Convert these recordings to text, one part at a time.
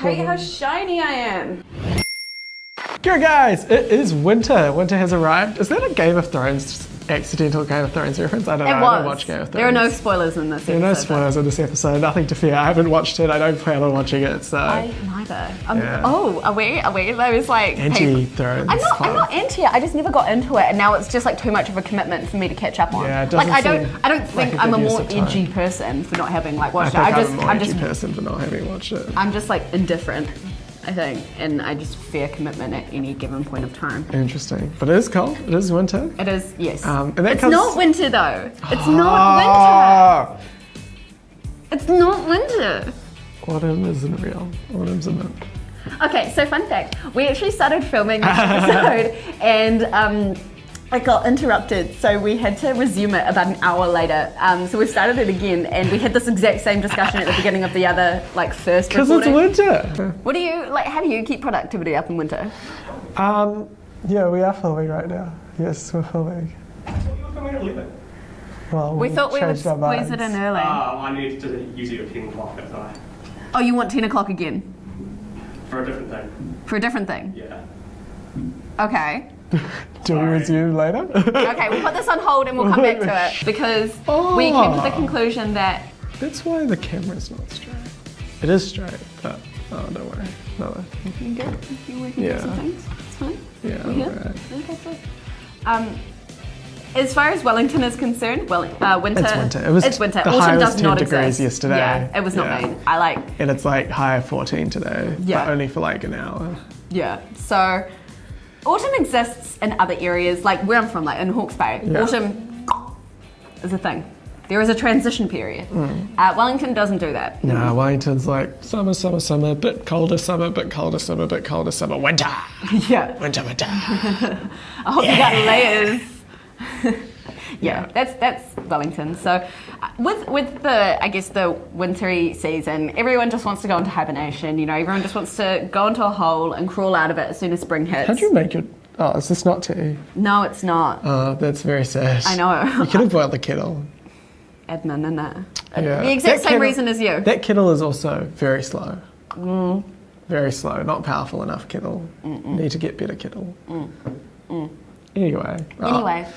hate how shiny I am. Go guys, it is winter. Winter has arrived. Is that a Game of Thrones, accidental Game of Thrones reference? I don't know. I don't watch Game of Thrones. There are no spoilers in this episode. There are no spoilers in this episode. Nothing to fear. I haven't watched it. I don't plan on watching it. So I neither. Yeah. Oh, are we? I was like anti-Thrones. I'm not anti it. I just never got into it, and now it's just like too much of a commitment for me to catch up on. Yeah, it like I doesn't don't think like I'm a good use more of time. edgy person for not having like watched I it. think I'm a more edgy person for not having watched it. I'm just like indifferent, I think, and I just fear commitment at any given point of time. Interesting, but it is cold. It is winter. It is, yes. And that it's not winter though. It's not winter. It's not winter. Autumn isn't real. Autumn's a myth. Okay, so fun fact. We actually started filming this episode and it got interrupted, so we had to resume it about an hour later. So we started it again and we had this exact same discussion at the beginning of the other, like, first recording. Because it's winter. What do you, like, how do you keep productivity up in winter? Yeah, we are filming right now. Yes, we're filming. I thought you were filming at 11. Well, We thought we would changed our minds. squeeze it in early. I need to use it at 10 o'clock, that's all right. Oh, you want 10 o'clock again? For a different thing. For a different thing? Yeah. Okay. Do we resume later? Okay, we'll put this on hold and we'll come back to it because we came to the conclusion that That's why the camera's not straight. It is straight, but don't worry. No. you good? You working Yeah. through some things? It's fine? Yeah, We good? alright. Okay, good. As far as Wellington is concerned, winter. It's winter. It was It's winter. the Autumn high was does 10 not degrees exist. yesterday. Yeah, it was not Yeah. made. I like. And it's like high 14 today, Yeah. but only for like an hour. Yeah. So, autumn exists in other areas, like where I'm from, like in Hawke's Bay. Yeah. Autumn is a thing. There is a transition period. Wellington doesn't do that. No, Wellington's like summer, bit colder summer, bit colder summer, bit colder summer, winter. Yeah. Winter. I hope you got layers. Yeah, that's Wellington. So with the, I guess, the wintry season, everyone just wants to go into hibernation. You know, everyone just wants to go into a hole and crawl out of it as soon as spring hits. How'd you make your... Oh, is this not tea? No, it's not. Oh, that's very sad. I know. You could have boiled the kettle. Admin, isn't it? Yeah. The exact That same kettle- reason as you. That kettle is also very slow. Very slow, not powerful enough kettle. Need to get better kettle. Anyway. Anyway,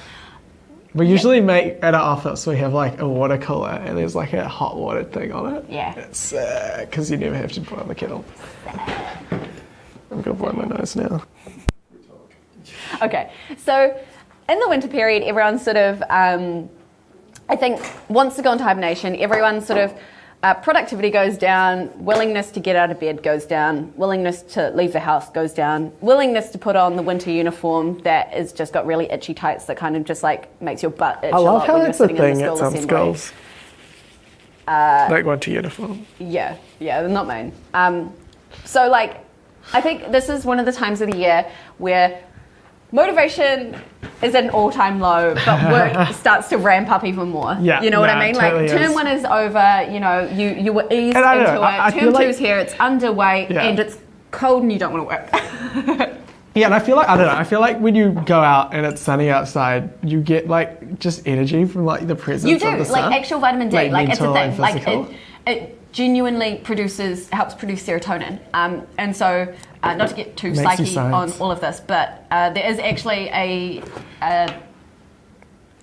We usually make, at our office, we have like a water cooler and there's like a hot water thing on it. Yeah. It's because you never have to boil the kettle. I'm gonna blow my nose now. okay. So in the winter period, everyone sort of, I think, wants to go into hibernation. Everyone sort of, productivity goes down, willingness to get out of bed goes down, willingness to leave the house goes down, willingness to put on the winter uniform that has just got really itchy tights that kind of just like makes your butt itch I a love lot how when you're it's a sitting in the thing school at some assembly. schools. Like winter uniform. Yeah, they're not mine. So like, I think this is one of the times of the year where motivation is at an all-time low, but work starts to ramp up even more. Yeah, you know what no, I mean? it totally Like term is. 1 is over. You know, you were eased And I into don't know, I it. feel Term 2 like- is here. It's underway Yeah. and it's cold and you don't want to work. Yeah, and I feel like, I don't know, I feel like when you go out and it's sunny outside, you get like just energy from like the presence You do, of the sun. like actual vitamin D. Like it's a mental and thing. Like physical. it genuinely helps produce serotonin. And so, not to get too Makes you psyche on science. all of this, but there is actually a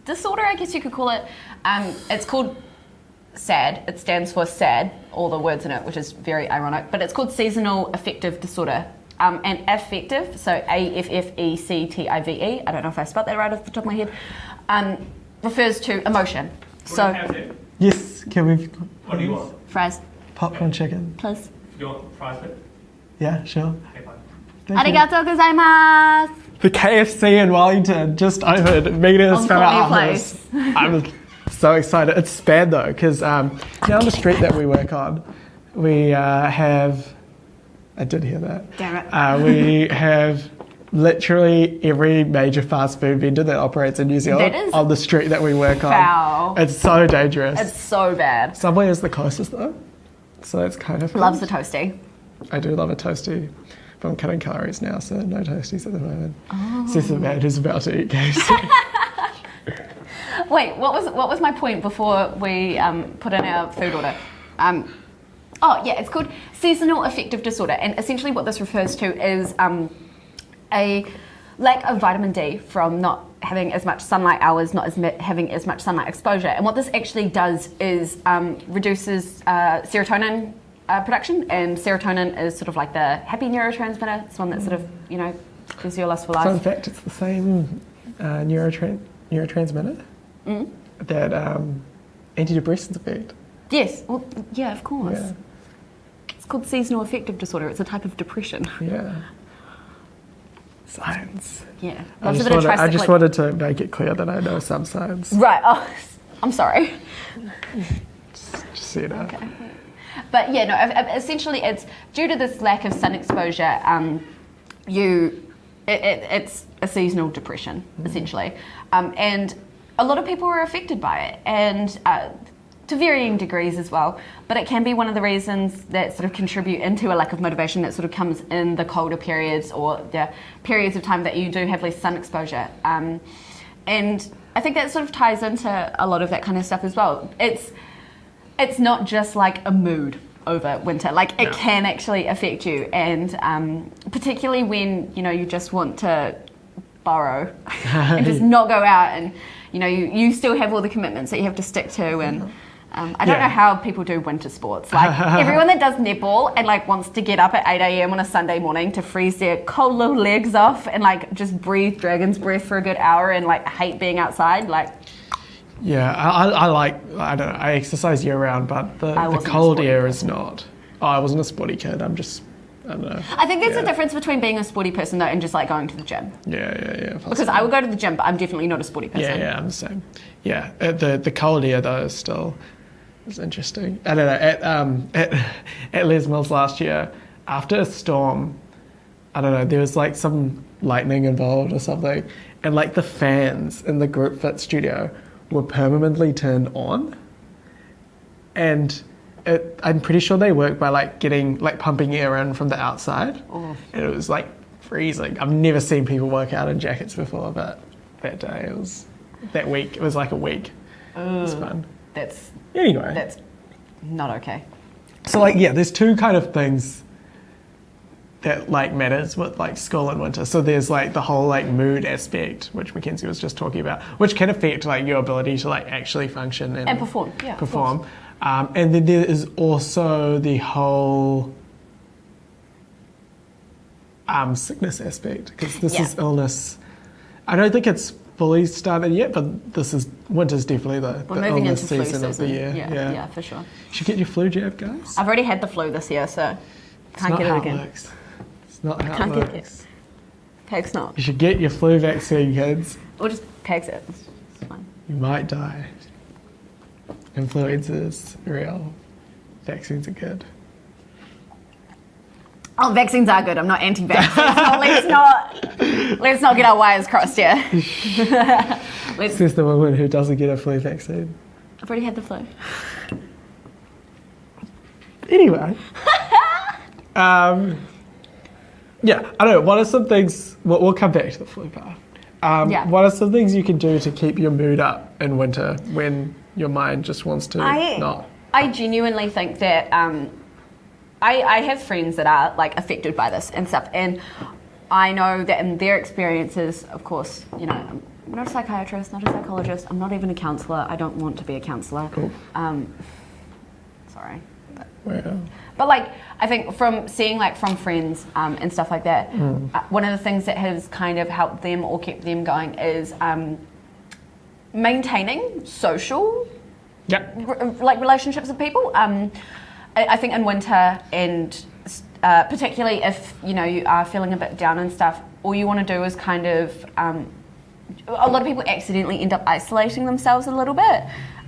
disorder, I guess you could call it. It's called SAD. It stands for SAD, all the words in it, which is very ironic. But it's called seasonal affective disorder. And affective, so AFFECTIVE, I don't know if I spelled that right off the top of my head, refers to emotion. So, Yes, can we... What do you want? fries, Popcorn chicken. please. You want fries with? Yeah, sure. Okay, fine. Thank you. Arigatou gozaimasu! The KFC in Wellington just opened. Megan has On from our Courtney office. I'm so excited. It's bad though, because down the street that we work on, we have... I did hear that. Damn it. We have literally every major fast food vendor that operates in New Zealand That is on the street that we work on. foul. It's so dangerous. It's so bad. Subway is the closest though, so that's kind of Loves good. the toasty. I do love a toasty, but I'm cutting calories now, so no toasties at the moment. Sis the man who's about to eat KFC. Wait, what was my point before we put in our food order? Oh, yeah, it's called seasonal affective disorder. And essentially what this refers to is a lack of vitamin D from not having as much sunlight hours, not having as much sunlight exposure. And what this actually does is reduces serotonin production. And serotonin is sort of like the happy neurotransmitter. It's one that sort of, gives you a lust for life. So in fact, it's the same neurotransmitter that antidepressants affect. Yes, well, yeah, of course. Yeah. It's called seasonal affective disorder. It's a type of depression. Yeah. Science. Yeah. I just wanted to make it clear that I know some science. Right. Oh, I'm sorry. Just so you know. Okay. But yeah, no. Essentially, it's due to this lack of sun exposure. It's a seasonal depression, essentially, and a lot of people are affected by it, and to varying degrees as well. But it can be one of the reasons that sort of contribute into a lack of motivation that sort of comes in the colder periods or the periods of time that you do have less sun exposure. And I think that sort of ties into a lot of that kind of stuff as well. It's not just like a mood over winter. Like it can actually affect you, and particularly when you just want to borrow and just not go out, and you still have all the commitments that you have to stick to, and I don't know how people do winter sports. Like everyone that does netball and like wants to get up at 8 a.m. on a Sunday morning to freeze their cold little legs off and like just breathe dragon's breath for a good hour and like hate being outside. Like yeah, I don't know. I exercise year round, but the cold air is not. Oh, I wasn't a sporty kid. I don't know. I think there's a difference between being a sporty person though and just like going to the gym. Yeah. Because I would go to the gym, but I'm definitely not a sporty person. Yeah, I'm the same. Yeah, the cold air though is still interesting. I don't know. At Les Mills last year, after a storm, I don't know, there was like some lightning involved or something, and like the fans in the group fit studio were permanently turned on, and I'm pretty sure they work by like pumping air in from the outside, and it was like freezing. I've never seen people work out in jackets before, but that day it was like a week. It was fun. That's not okay. So like there's two kind of things that like matters with like school and winter. So there's like the whole like mood aspect, which Mackenzie was just talking about, which can affect like your ability to like actually function and perform. Yeah, perform. And then there is also the whole sickness aspect, because this is illness. I don't think it's fully started yet, but winter's definitely the illness season of the year. Yeah, for sure. You should get your flu jab, guys. I've already had the flu this year, so can't get it again. It's not how it works. Peg's not. You should get your flu vaccine, kids. Or just Peg's it. It's fine. You might die. Influenza is real. Vaccines are good. Oh, vaccines are good. I'm not anti-vax. Let's not get our wires crossed here. Says the woman who doesn't get a flu vaccine. I've already had the flu. Anyway. Yeah, I don't know. What are some things... We'll come back to the flu part. What are some things you can do to keep your mood up in winter when your mind just wants to not? I genuinely think that I have friends that are like affected by this and stuff, and I know that in their experiences, of course, I'm not a psychiatrist, not a psychologist, I'm not even a counsellor. I don't want to be a counsellor. Cool. Sorry. Well. But like, I think from seeing like from friends and stuff like that, one of the things that has kind of helped them or kept them going is maintaining social relationships with people. I think in winter, and particularly if you are feeling a bit down and stuff, all you want to do is kind of a lot of people accidentally end up isolating themselves a little bit,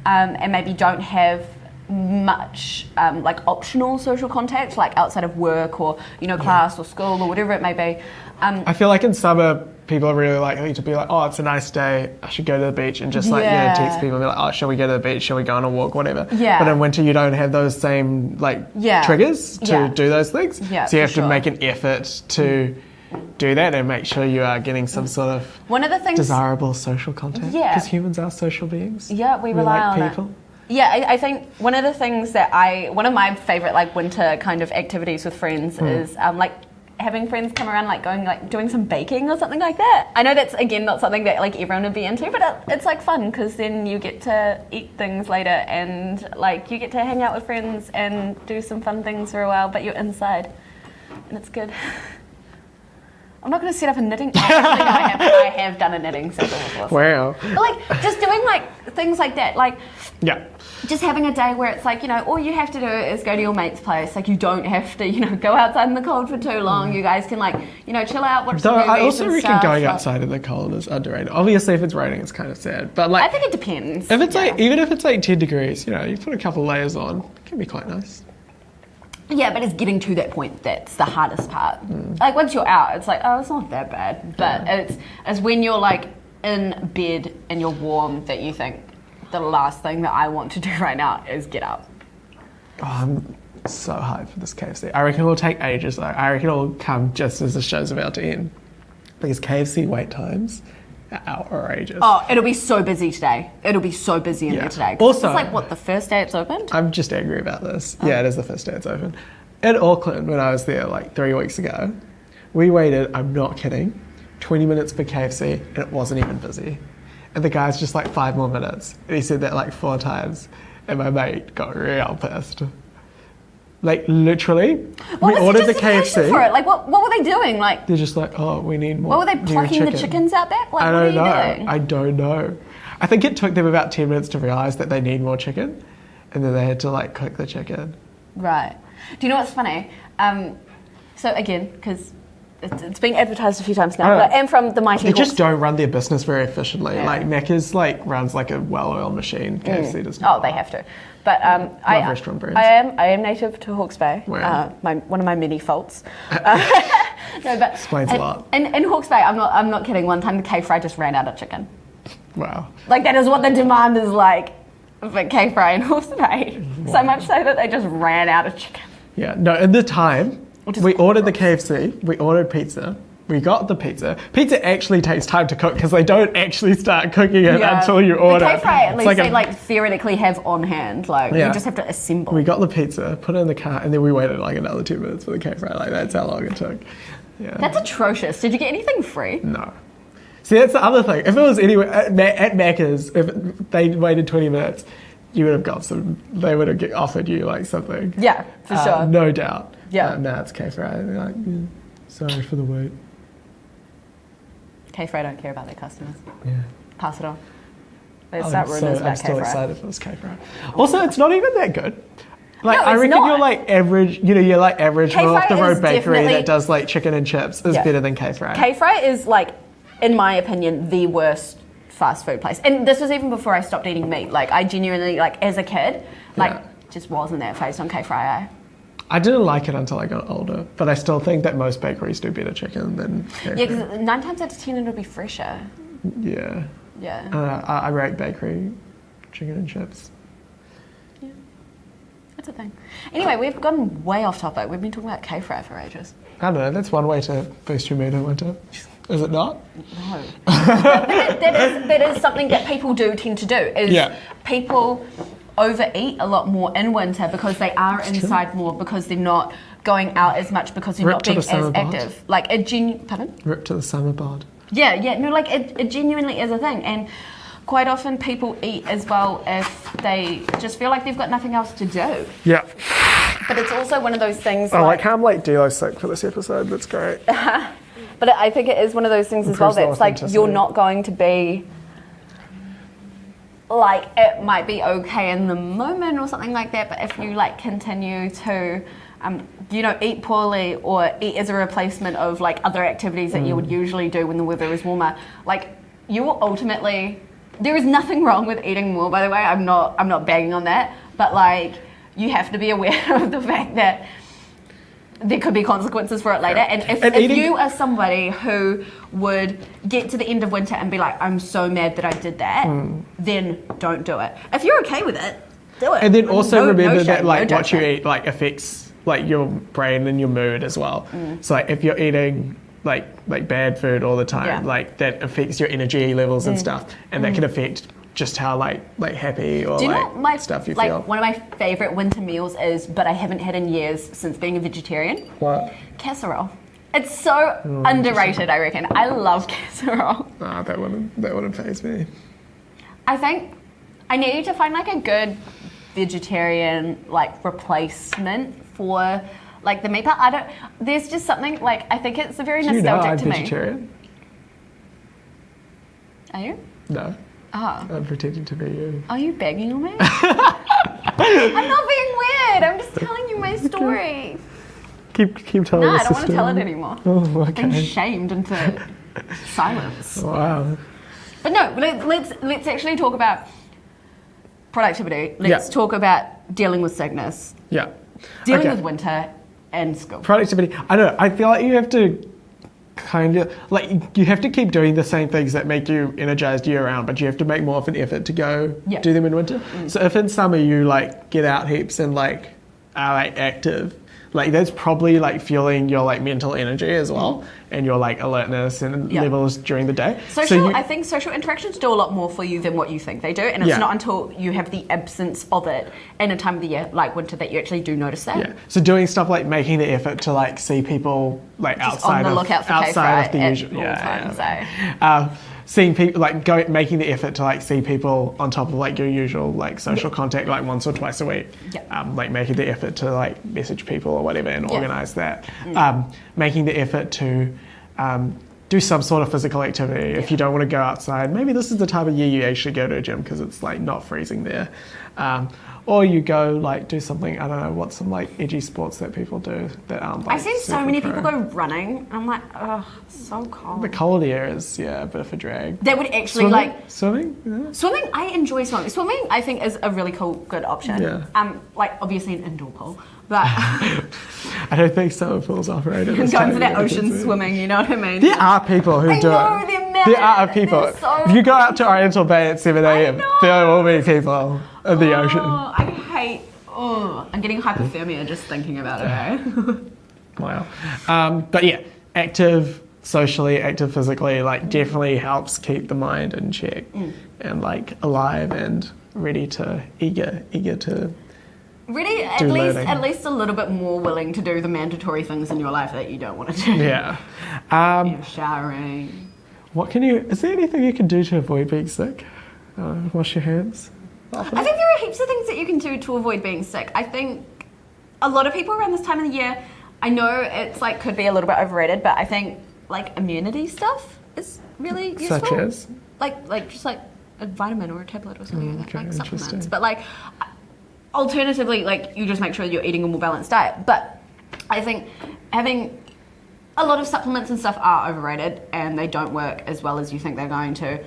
and maybe don't have much like optional social contact, like outside of work or class or school or whatever it may be. I feel like in summer people are really likely to be like, oh, it's a nice day, I should go to the beach, and just like text people and be like, oh, shall we go to the beach, shall we go on a walk, whatever. But in winter you don't have those same triggers to do those things, so you have to make an effort to do that and make sure you are getting some sort of one of the things desirable social contact, because humans are social beings. We rely like on people. it. Yeah, I think one of the things one of my favorite like winter kind of activities with friends is like having friends come around, like going like doing some baking or something like that. I know that's again not something that like everyone would be into, but it's like fun because then you get to eat things later and like you get to hang out with friends and do some fun things for a while, but you're inside and it's good. I'm not going to set up a knitting. Actually, no, I have done a knitting session before. Wow. But like just doing like things like that, like Yeah. just having a day where it's like, you know, all you have to do is go to your mate's place. Like you don't have to, you know, go outside in the cold for too long. You guys can like, you know, chill out, watch some Though movies I also and reckon stuff. going Like, outside in the cold is underrated. Obviously, if it's raining, it's kind of sad. But like, I think it depends. if it's yeah. like, even if it's like 10 degrees, you know, you put a couple layers on, it can be quite nice. Yeah, but it's getting to that point that's the hardest part. Like once you're out, it's like, oh, it's not that bad. But it's when you're like in bed and you're warm that you think the last thing that I want to do right now is get up. Oh, I'm so hyped for this KFC. I reckon it will take ages though. I reckon it will come just as the show's about to end. Because KFC wait times are ages. Oh, it'll be so busy today. It'll be so busy in there today. 'Cause Also, it's like, what, the first day it's opened? I'm just angry about this. Yeah, it is the first day it's open. In Auckland, when I was there like 3 weeks ago, we waited, I'm not kidding, 20 minutes for KFC and it wasn't even busy. And the guy's just like 5 more minutes. And he said that like 4 times. And my mate got real pissed. Like literally, we ordered the KFC. For it? Like what were they doing? Like They're just like, oh, we need more. what were they new plucking chicken. the chickens out back? Like I what are don't you know. doing? I don't know. I think it took them about 10 minutes to realise that they need more chicken. And then they had to like cook the chicken. Right. Do you know what's funny? So again, because it's been advertised a few times now, but, and from the Mighty They Horse. just don't run their business very efficiently. Yeah. Like Macca's like runs like a well-oiled machine. KFC does not. Oh, they have to. But restaurant brands. I am native to Hawke's Bay. Wow. One of my many faults. No, but Explains a lot. In Hawke's Bay, I'm not kidding. One time the K-Fry just ran out of chicken. Wow. Like that is what the demand is like for K-Fry in Hawke's Bay. So much so that they just ran out of chicken. Yeah. No, in the time, Which is we ordered the KFC, we ordered pizza, we got the pizza. Pizza actually takes time to cook because they don't actually start cooking it until you order. The K-Fry, at It's least like they theoretically have on hand. Like Yeah. you just have to assemble. We got the pizza, put it in the car, and then we waited like another 2 minutes for the K-Fry. Like that's how long it took. Yeah. That's atrocious. Did you get anything free? No. See, that's the other thing. If it was anywhere at Macca's, if they waited 20 minutes, you would have got some. They would have offered you like something. Yeah, for sure. No doubt. Yeah. Nah, it's K-Fry. They're like, sorry for the wait. K-Fry don't care about their customers. Yeah. Pass it on. They start rumors I'm about still K-Fry. excited for this K-Fry. Also, it's not even that good. Like No, I it's reckon not. you're like average. You know, you're like average K-Fry off the road is bakery definitely- that does like chicken and chips is Yeah. better than K-Fry. K-Fry is like, in my opinion, the worst fast food place. And this was even before I stopped eating meat. Like I genuinely, like as a kid, like Yeah. just wasn't that phased on K-Fry. I didn't like it until I got older, but I still think that most bakeries do better chicken than K-Fry. Yeah, because 9 times out of 10 it'll be fresher. Yeah. Yeah, I rate bakery chicken and chips. that's a thing. Anyway, we've gone way off topic. We've been talking about K-Fry for ages. I don't know. That's one way to boost your mood in winter. Is it not? No. that is something that people do tend to do. Is Yeah. people overeat a lot more in winter because they are inside more because they're not going out as much because they're Rip not to being the summer as bod. active. Like it pardon? Rip to the summer bod. Yeah, no, like it genuinely is a thing. And quite often people eat as well if they just feel like they've got nothing else to do. Yeah. But it's also one of those things I like how I'm like Delo sick for this episode. That's great. but I think it is one of those things as well Improves the that's like you're authenticity. not going to be like it might be okay in the moment or something like that, but if you like continue to eat poorly or eat as a replacement of like other activities that you would usually do when the weather is warmer, like you will ultimately, there is nothing wrong with eating more, by the way. I'm not bagging on that, but like you have to be aware of the fact that there could be consequences for it later. And if you are somebody who would get to the end of winter and be like, I'm so mad that I did that, then don't do it. If you're okay with it, do it. And then also remember shame, that like no what you judgment. eat like affects like your brain and your mood as well. So like if you're eating like bad food all the time, Yeah. like that affects your energy levels and stuff, and that can affect just how like happy or Do you know like what my stuff you like feel. one of my favorite winter meals is, but I haven't had in years since being a vegetarian? What? Casserole. It's so underrated, I reckon. I love casserole. Nah, that wouldn't faze me. I think I need to find like a good vegetarian like replacement for like the meat part. There's just something like, I think it's a very Do you know nostalgic I'm to me. vegetarian? Are you? No. Oh. I'm pretending to be you. Are you begging on me? I'm not being weird. I'm just telling you my story. Keep telling No, us I don't the want to tell it story. anymore. Oh, I've been okay. shamed into silence. Wow. But no, let's actually talk about productivity. Let's Yeah. talk about dealing with sickness, Yeah. dealing Okay. with winter and school. Productivity. I don't know. I feel like you have to kind of like you have to keep doing the same things that make you energized year round, but you have to make more of an effort to go Yeah. do them in winter. So if in summer you like get out heaps and like are like active, like that's probably like fueling your like mental energy as well and your like alertness and Yeah. levels during the day. I think social interactions do a lot more for you than what you think they do, and it's Yeah. not until you have the absence of it in a time of the year like winter that you actually do notice that. Yeah. So doing stuff like making the effort to like see people like Just outside on the of lookout for outside of K-Fry the at usual. all Yeah. times, Seeing people like making the effort to like see people on top of like your usual like social contact like once or twice a week. Yeah. Like making the effort to like message people or whatever and Yeah. organize that. Making the effort to do some sort of physical activity. If you don't want to go outside, maybe this is the time of year you actually go to a gym because it's like not freezing there. Or you go like do something, I don't know, what's some like edgy sports that people do that aren't like I've seen so super many pro. people go running. I'm like, ugh, so cold. The cold air is, a bit of a drag. That would actually like Swimming? Yeah. swimming. I enjoy swimming. Swimming, I think, is a really cool, good option. Yeah. Like obviously an indoor pool, but I don't think summer pools operate at going this for time. that ocean swimming, you know what I mean? There are people who I do know, it. they're mad. There are people. They're so If you go out to Oriental Bay at 7 a.m., know. there will be people in the ocean. Oh, I hate. Oh, I'm getting hypothermia just thinking about it. Eh? Wow. But yeah, active socially, active physically, like definitely helps keep the mind in check and like alive and ready to eager to. Really, Do learning. at least a little bit more willing to do the mandatory things in your life that you don't want to do. Yeah. Showering. Is there anything you can do to avoid being sick? Wash your hands. I think there are heaps of things that you can do to avoid being sick. I think a lot of people around this time of the year, I know it's like could be a little bit overrated, but I think like immunity stuff is really useful. Such as? Like just like a vitamin or a tablet or something like that, Okay, like supplements. interesting. But like alternatively, like you just make sure you're eating a more balanced diet. But I think having a lot of supplements and stuff are overrated and they don't work as well as you think they're going to.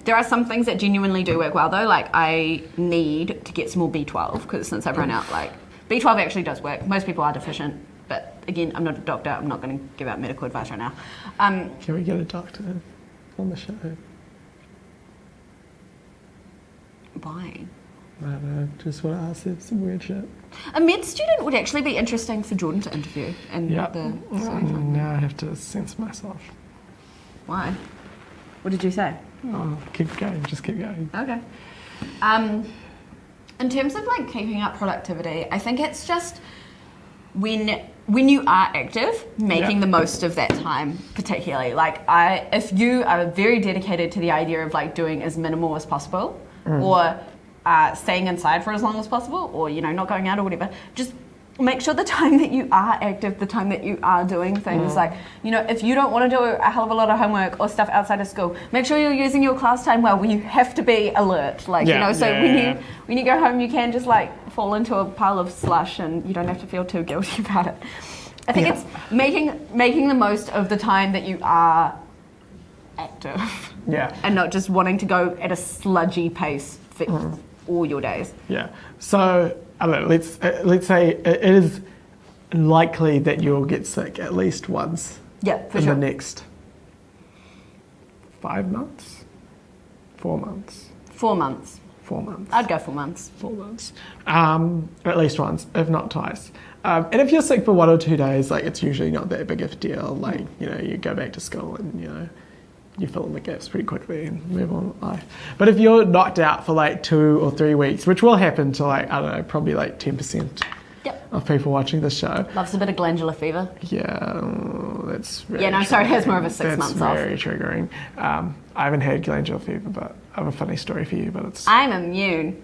There are some things that genuinely do work well though, like I need to get some more B12 because since I've run out, like B12 actually does work. Most people are deficient, but again, I'm not a doctor, I'm not going to give out medical advice right now. Can we get a doctor on the show? Why? I don't know, just want to ask them some weird shit. A med student would actually be interesting for Jordan to interview in Yeah. the Now I have to censor myself. Why? What did you say? Oh, keep going, just keep going. Okay. In terms of like keeping up productivity, I think it's just when you are active, making the most of that time, particularly. Like if you are very dedicated to the idea of like doing as minimal as possible, or staying inside for as long as possible, or not going out or whatever, just make sure the time that you are active, the time that you are doing things, like, if you don't want to do a hell of a lot of homework or stuff outside of school, make sure you're using your class time well when you have to be alert. Like, when you go home, you can just like fall into a pile of slush and you don't have to feel too guilty about it. I think it's making the most of the time that you are active. Yeah. And not just wanting to go at a sludgy pace for all your days. Yeah. So, I don't know, let's say it is likely that you'll get sick at least once Yeah, for in sure. the next 5 months? 4 months? 4 months. 4 months. I'd go 4 months. 4 months. At least once, if not twice. And if you're sick for 1 or 2 days, like it's usually not that big of a deal. Like, you go back to school and, you fill in the gaps pretty quickly and move on with life. But if you're knocked out for like 2 or 3 weeks, which will happen to like, I don't know, probably like 10% Yep. of people watching this show. Loves a bit of glandular fever. Yeah, that's very Yeah, no, sorry, it has more of a 6 that's months off. very triggering. I haven't had glandular fever, but I have a funny story for you, but I'm immune.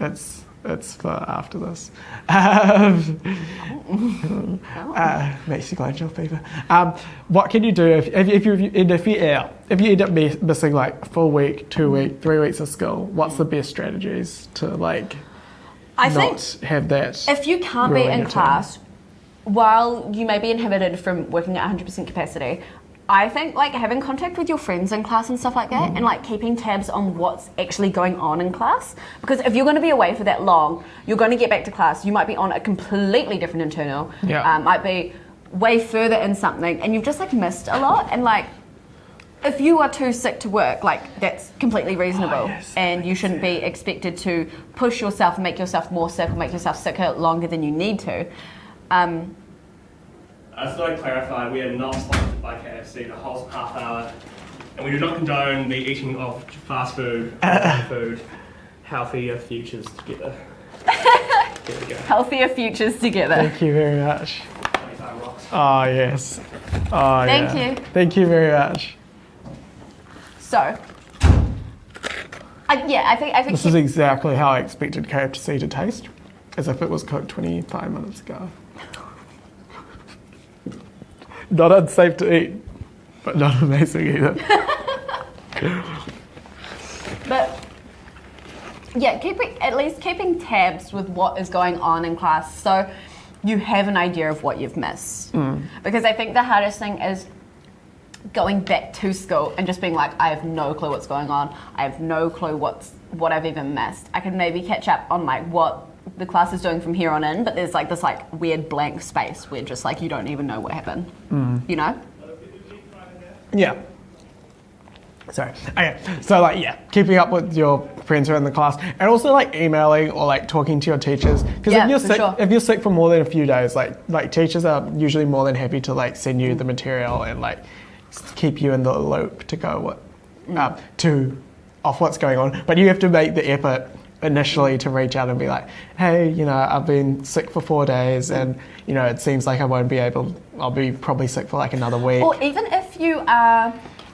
it's for after this. Makes you glandular fever. What can you do if you end up missing like a full week, 2 week, 3 weeks of school? What's the best strategies to like I not think have that? if you can't be ruin in your time? class, while you may be inhibited from working at 100% capacity, I think like having contact with your friends in class and stuff like that, and like keeping tabs on what's actually going on in class. Because if you're going to be away for that long, you're going to get back to class. You might be on a completely different internal. Yeah. Might be way further in something, and you've just like missed a lot. And like, if you are too sick to work, like that's completely reasonable, yes, and you shouldn't be expected to push yourself and make yourself more sick or make yourself sicker longer than you need to. I just want to clarify, we are not sponsored by KFC the whole half hour, and we do not condone the eating of fast food, food, healthier futures together. There we go. Healthier futures together. Thank you very much. 25 rocks. Oh yes. Oh Thank yeah. you. Thank you very much. So, I think This is exactly how I expected KFC to taste, as if it was cooked 25 minutes ago. Not unsafe to eat, but not amazing either. But yeah, keeping tabs with what is going on in class, so you have an idea of what you've missed. Because I think the hardest thing is going back to school and just being like, I have no clue what's going on. I have no clue what I've even missed. I can maybe catch up on like what the class is doing from here on in, but there's like this like weird blank space where just like you don't even know what happened. You know? Yeah. Sorry. Okay. So like keeping up with your friends who are in the class, and also like emailing or like talking to your teachers. Because Yeah, if you're for sick, sure. if you're sick for more than a few days, like teachers are usually more than happy to like send you the material and like keep you in the loop to go off what's going on. But you have to make the effort initially to reach out and be like, hey, you know, I've been sick for 4 days, and you know, it seems like I'll be probably sick for like another week. Or even if you are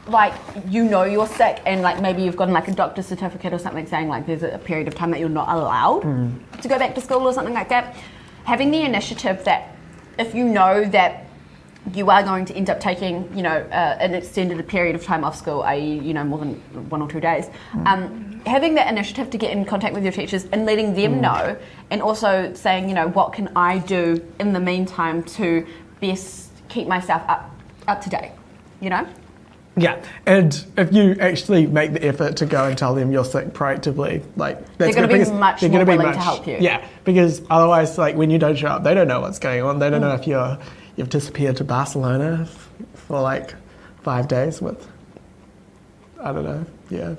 like, you know, you're sick and like maybe you've gotten like a doctor's certificate or something saying like there's a period of time that you're not allowed to go back to school or something like that, having the initiative that if you know that you are going to end up taking, you know, an extended period of time off school, i.e., you know, more than 1 or 2 days, having that initiative to get in contact with your teachers and letting them know, and also saying, you know, what can I do in the meantime to best keep myself up to date, you know? Yeah, and if you actually make the effort to go and tell them you're sick proactively, like They're going to be much more willing to help you. Yeah, because otherwise, like when you don't show up, they don't know what's going on. They don't know if you've disappeared to Barcelona for like 5 days with, I don't know, yeah.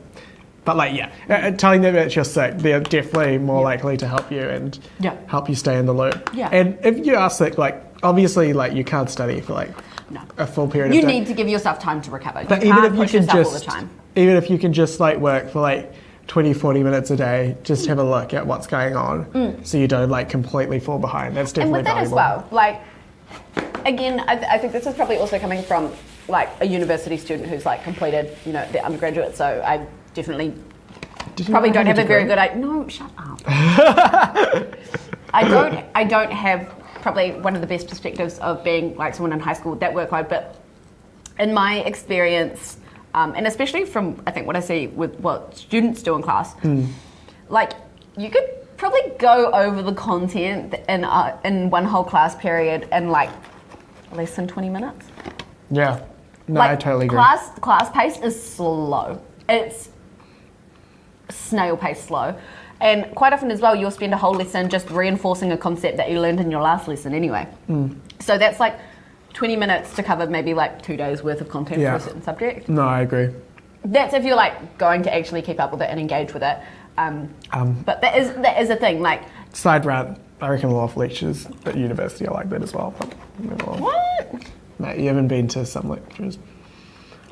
But like, telling them that you're sick, they're definitely more likely to help you and help you stay in the loop. Yeah. And if you are sick, like obviously, like you can't study for like a full period of time. You need to give yourself time to recover. But you even can't if you push can yourself just, all the time. even if you can just like work for like 20, 40 minutes a day, just have a look at what's going on, so you don't like completely fall behind. That's definitely valuable. And with that as well, like, again, I think this is probably also coming from like a university student who's like completed, you know, their undergraduate. So I definitely probably don't have a very good idea. No, shut up. I don't have probably one of the best perspectives of being like someone in high school with that workload, but in my experience, and especially from I think what I see with what students do in class, like you could probably go over the content in one whole class period in like less than 20 minutes. Yeah, no, like, I totally agree. Class pace is slow. It's snail pace slow. And quite often as well, you'll spend a whole lesson just reinforcing a concept that you learned in your last lesson anyway. So that's like 20 minutes to cover maybe like 2 days worth of content for a certain subject. No, I agree. That's if you're like going to actually keep up with it and engage with it. But that is a thing. Like, side rant, I reckon a lot of lectures at university are like that as well. But what? Mate, you haven't been to some lectures.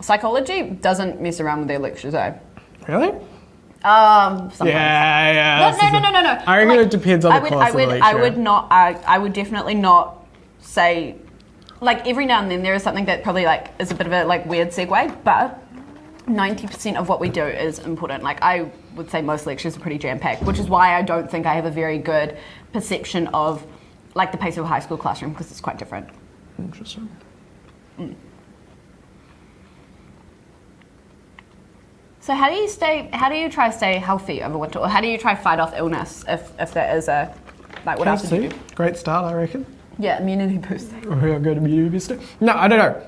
Psychology doesn't mess around with their lectures, Really? Sometimes. Yeah. No. I reckon it depends on the course of the lecture. I would definitely not say, like, every now and then there is something that probably like is a bit of a like weird segue, but 90% of what we do is important. Like, I would say most lectures are pretty jam-packed, which is why I don't think I have a very good perception of like the pace of a high school classroom, because it's quite different. Interesting. So how do you try to stay healthy over winter, or how do you try to fight off illness if that is a, like, what else do you do? Great start, I reckon. Yeah, immunity boosting. Real good immunity booster. No, I don't know.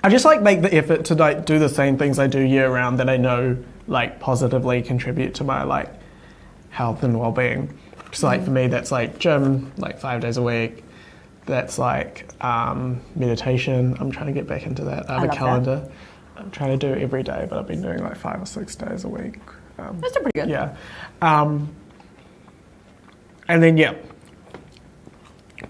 I just like make the effort to like do the same things I do year round that I know like positively contribute to my like health and well-being. So like for me, that's like gym, like 5 days a week. That's like meditation. I'm trying to get back into that. I have a calendar. That. I'm trying to do every day, but I've been doing like 5 or 6 days a week. That's still pretty good. Yeah. And then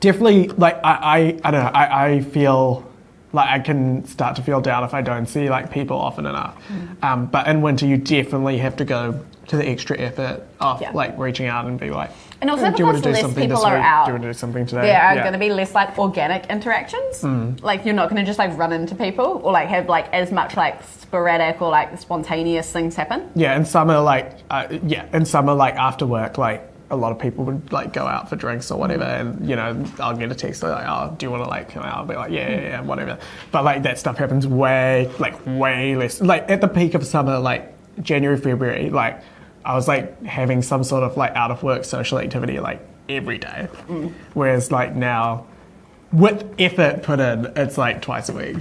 definitely like I don't know. I feel like I can start to feel down if I don't see like people often enough. But in winter, you definitely have to go to the extra effort of like reaching out and be like, and also do you want to do less something people this are week? out, do you want to do something today? there are going to be less like organic interactions. Like, you're not going to just like run into people or like have like as much like sporadic or like spontaneous things happen. Yeah, in summer like after work, like a lot of people would like go out for drinks or whatever, and you know, I'll get a text like, oh, do you want to like come out? I'll be like, yeah, whatever. But like that stuff happens way less. Like at the peak of summer, like January, February, like I was like having some sort of like out of work social activity like every day. Whereas like now, with effort put in, it's like twice a week.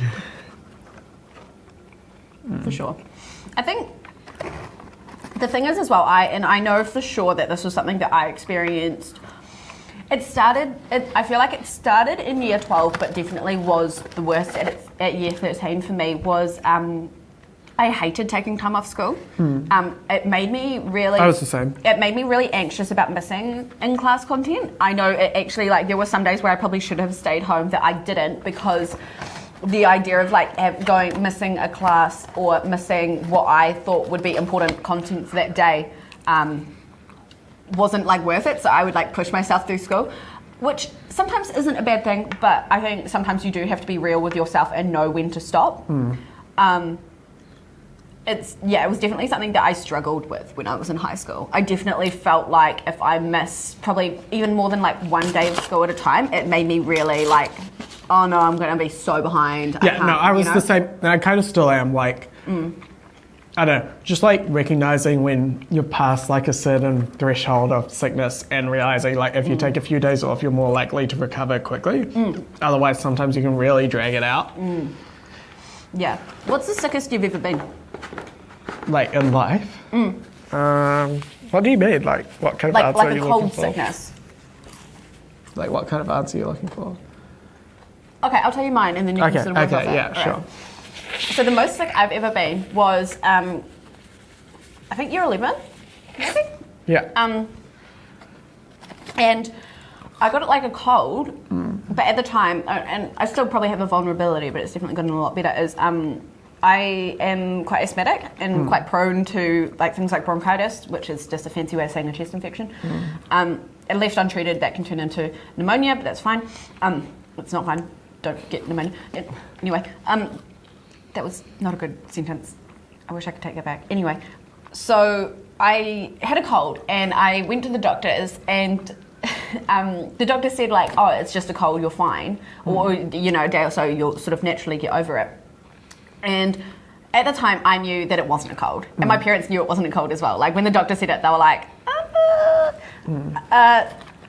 For sure. I think the thing is as well, I know for sure that this was something that I experienced. I feel like it started in year 12, but definitely was the worst at year 13 for me was I hated taking time off school. It made me really... I was the same. It made me really anxious about missing in-class content. I know it actually, like, there were some days where I probably should have stayed home that I didn't, because the idea of like missing a class or missing what I thought would be important content for that day wasn't like worth it. So I would like push myself through school, which sometimes isn't a bad thing, but I think sometimes you do have to be real with yourself and know when to stop. It was definitely something that I struggled with when I was in high school. I definitely felt like if I miss probably even more than like 1 day of school at a time, it made me really like, oh no, I'm going to be so behind. I was the same, and I kind of still am, like, I don't know, just like recognizing when you're past like a certain threshold of sickness and realizing like if you take a few days off, you're more likely to recover quickly. Otherwise, sometimes you can really drag it out. Yeah. What's the sickest you've ever been? Like in life? What do you mean? Like what kind of answer are you looking for? Like a cold sickness. Like what kind of answer are you looking for? Okay, I'll tell you mine and then you can sort of work off that. Yeah, sure. So the most sick I've ever been was, I think year 11, maybe? Yeah. And I got it like a cold, but at the time, and I still probably have a vulnerability, but it's definitely gotten a lot better, is I am quite asthmatic and quite prone to like things like bronchitis, which is just a fancy way of saying a chest infection. And left untreated, that can turn into pneumonia, but that's fine. It's not fine. Don't get pneumonia. Anyway, that was not a good sentence. I wish I could take that back. Anyway, so I had a cold and I went to the doctors, and the doctor said like, oh, it's just a cold, you're fine. Or, you know, a day or so you'll sort of naturally get over it. And at the time I knew that it wasn't a cold. And my parents knew it wasn't a cold as well. Like when the doctor said it, they were like,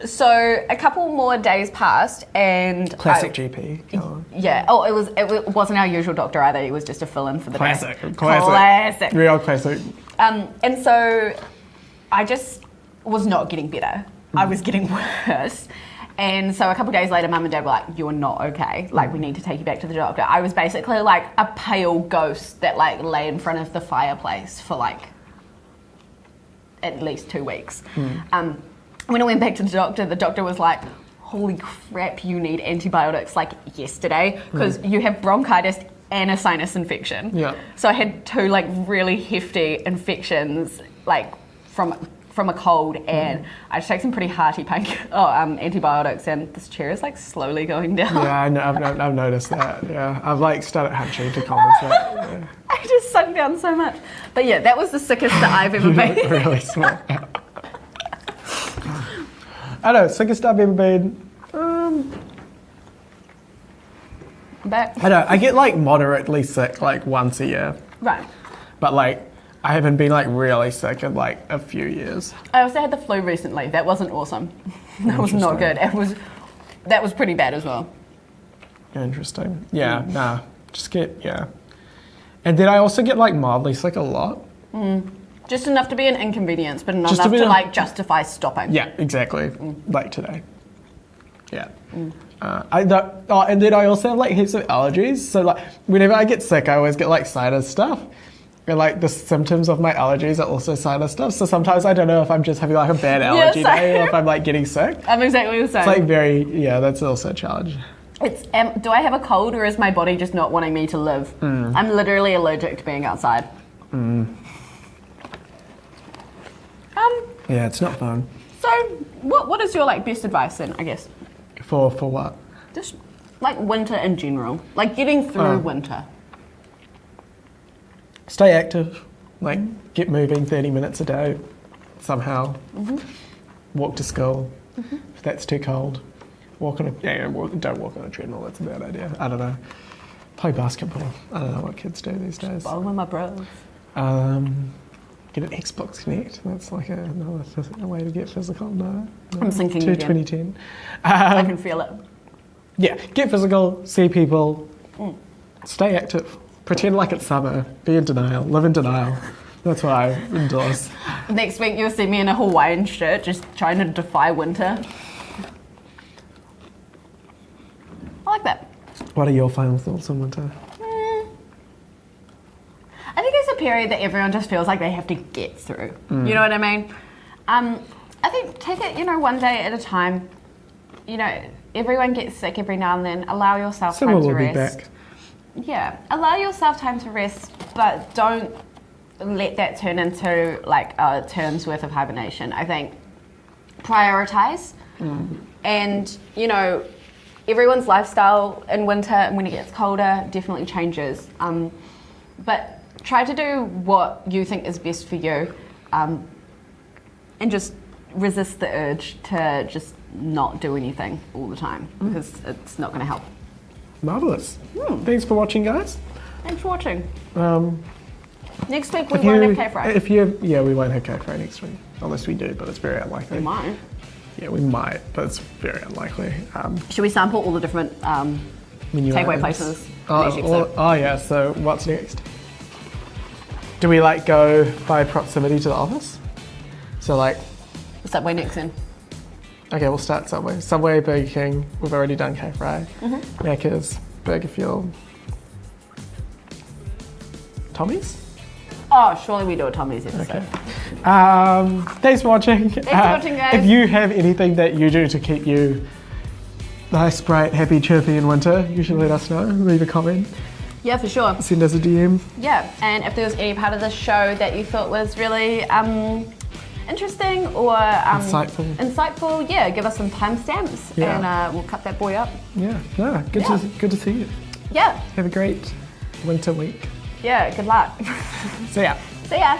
so a couple more days passed, and classic GP. Go on. Yeah. Oh, it wasn't our usual doctor either. He was just a fill-in for the day. Classic. Real classic. And so I just was not getting better. I was getting worse. And so a couple of days later, Mum and Dad were like, "You're not okay. Like, we need to take you back to the doctor." I was basically like a pale ghost that like lay in front of the fireplace for like at least 2 weeks. When I went back to the doctor was like, "Holy crap, you need antibiotics like yesterday, because you have bronchitis and a sinus infection. Yeah. So I had 2 like really hefty infections, like from a cold, and I had to take some pretty hearty antibiotics, and this chair is like slowly going down. Yeah, I know, I've noticed that. Yeah, I've like started hunching to compensate. Yeah. I just sunk down so much. But yeah, that was the sickest that I've ever been. Really small. I don't know, sickest I've ever been. But I don't know, I get like moderately sick like once a year, right. but like I haven't been like really sick in like a few years. I also had the flu recently. That wasn't awesome. That was not good. That was pretty bad as well. Interesting. Yeah, nah, and then I also get like mildly sick a lot. Just enough to be an inconvenience, but not Just enough to to be like justify stopping. Yeah, exactly. Like today. Yeah. And then I also have like heaps of allergies. So like whenever I get sick, I always get like sinus stuff. And like the symptoms of my allergies are also sinus stuff. So sometimes I don't know if I'm just having like a bad allergy day or if I'm like getting sick. I'm exactly the same. It's like that's also a challenge. It's do I have a cold, or is my body just not wanting me to live? I'm literally allergic to being outside. Yeah, it's not fun. So what is your like best advice then, I guess? For what? Just like winter in general, like getting through winter. Stay active, like get moving 30 minutes a day somehow. Walk to school if that's too cold. Don't walk on a treadmill, that's a bad idea. I don't know. Play basketball. I don't know what kids do these days. Bowl with my bros. Get an Xbox Connect. That's like a way to get physical. No. I'm thinking to again. 2010. I can feel it. Yeah, get physical, see people, stay active, pretend like it's summer, be in denial, live in denial. That's what I endorse. Next week you'll see me in a Hawaiian shirt just trying to defy winter. I like that. What are your final thoughts on winter? I think it's a period that everyone just feels like they have to get through. You know what I mean? I think take it, one day at a time. Everyone gets sick every now and then. Allow yourself time to rest. Be back. Yeah, allow yourself time to rest, but don't let that turn into like a term's worth of hibernation. I think prioritize, and everyone's lifestyle in winter and when it gets colder definitely changes. But try to do what you think is best for you, and just resist the urge to just not do anything all the time, because it's not going to help. Marvellous. Thanks for watching, guys. Thanks for watching. Next week we If won't you- have K-Fry. If you, yeah, we won't have K-Fry next week, unless we do, but it's very unlikely. We might. Yeah, we might, but it's very unlikely. Should we sample all the different Menu takeaway items. places? next Oh, episode? Yeah. So what's next? Do we like go by proximity to the office? So like, Subway next then. okay, we'll start Subway. Subway, Burger King. We've already done K-Fry. Macca's, Burger Fuel. Tommy's? Oh, surely we do a Tommy's episode. Okay. Thanks for watching. Thanks for watching, guys. If you have anything that you do to keep you nice, bright, happy, chirpy in winter, you should let us know. Leave a comment. Yeah, for sure. Send us a DM. Yeah, and if there was any part of the show that you thought was really interesting or insightful, yeah, give us some timestamps and we'll cut that boy up. Yeah. Good to see you. Yeah. Have a great winter week. Yeah, good luck. See ya. See ya.